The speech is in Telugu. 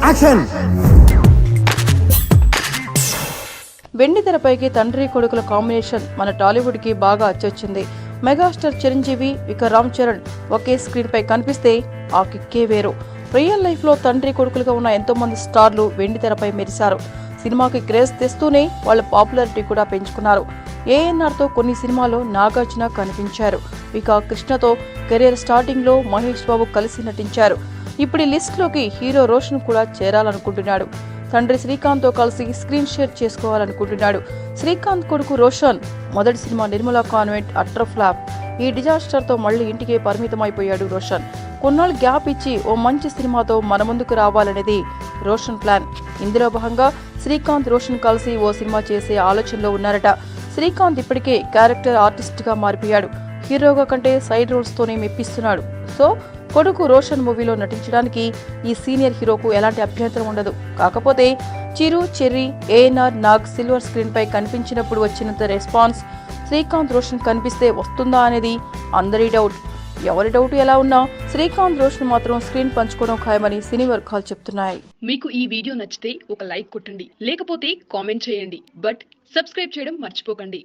యాక్షన్. వెండి తెరపైకి తండ్రి కొడుకుల కాంబినేషన్ మన టాలీవుడ్ కి బాగా అచ్చొచ్చింది. మెగాస్టార్ చిరంజీవి ఇక రామ్ చరణ్ ఒకే స్క్రీన్ పై కనిపిస్తే ఆ కిక్కే వేరు. రియల్ లైఫ్ లో తండ్రి కొడుకులుగా ఉన్న ఎంతో మంది స్టార్లు వెండి తెరపై మెరిశారు. సినిమాకి క్రేజ్ తెస్తూనే వాళ్ళ పాపులారిటీ కూడా పెంచుకున్నారు. ఏఎన్ఆర్ తో కొన్ని సినిమాల్లో నాగార్జున కనిపించారు. ఇక కృష్ణతో కెరీర్ స్టార్టింగ్ లో మహేష్ బాబు కలిసి నటించారు. ఇప్పుడు ఈ లిస్ట్ లోకి హీరో రోషన్ కూడా చేరాలనుకుంటున్నాడు. తండ్రి శ్రీకాంత్ తో కలిసి స్క్రీన్ షేర్ చేసుకోవాలనుకుంటున్నాడు. శ్రీకాంత్ కొడుకు రోషన్ మొదటి cinema Nirmala convent utter flop. ఈ డిజాస్టర్ తో మళ్లీ ఇంటికే పరిమితమైపోయాడు రోషన్. కొన్నాళ్ళు గ్యాప్ ఇచ్చి ఓ మంచి సినిమాతో మన ముందుకు రావాలనేది రోషన్ ప్లాన్. ఇందులో భాగంగా శ్రీకాంత్ రోషన్ కలిసి ఓ సినిమా చేసే ఆలోచనలో ఉన్నారట. శ్రీకాంత్ ఇప్పటికే క్యారెక్టర్ ఆర్టిస్ట్ గా మారిపోయాడు. హీరోగా కంటే సైడ్ రోల్స్ తోనే మెప్పిస్తున్నాడు. సో కొడుకు రోషన్ మూవీలో నటించడానికి ఈ సీనియర్ హీరోకు ఎలాంటి అభ్యంతరం ఉండదు. కాకపోతే Chiru, Cherry, ANR, Nag silver screen పై కనిపించినప్పుడు వచ్చినంత రెస్పాన్స్ శ్రీకాంత్ రోషన్ కనిపిస్తే వస్తుందా అనేది అందరి డౌట్. ఎవరి డౌట్ ఎలా ఉన్నా శ్రీకాంత్ రోషన్ మాత్రం స్క్రీన్ పంచుకోవడం ఖాయమని సినీ వర్గాలు చెప్తున్నాయి. మీకు ఈ వీడియో నచ్చితే ఒక లైక్ కొట్టండి, లేకపోతే కామెంట్ చేయండి. బట్ సబ్స్క్రైబ్ చేయడం మర్చిపోకండి.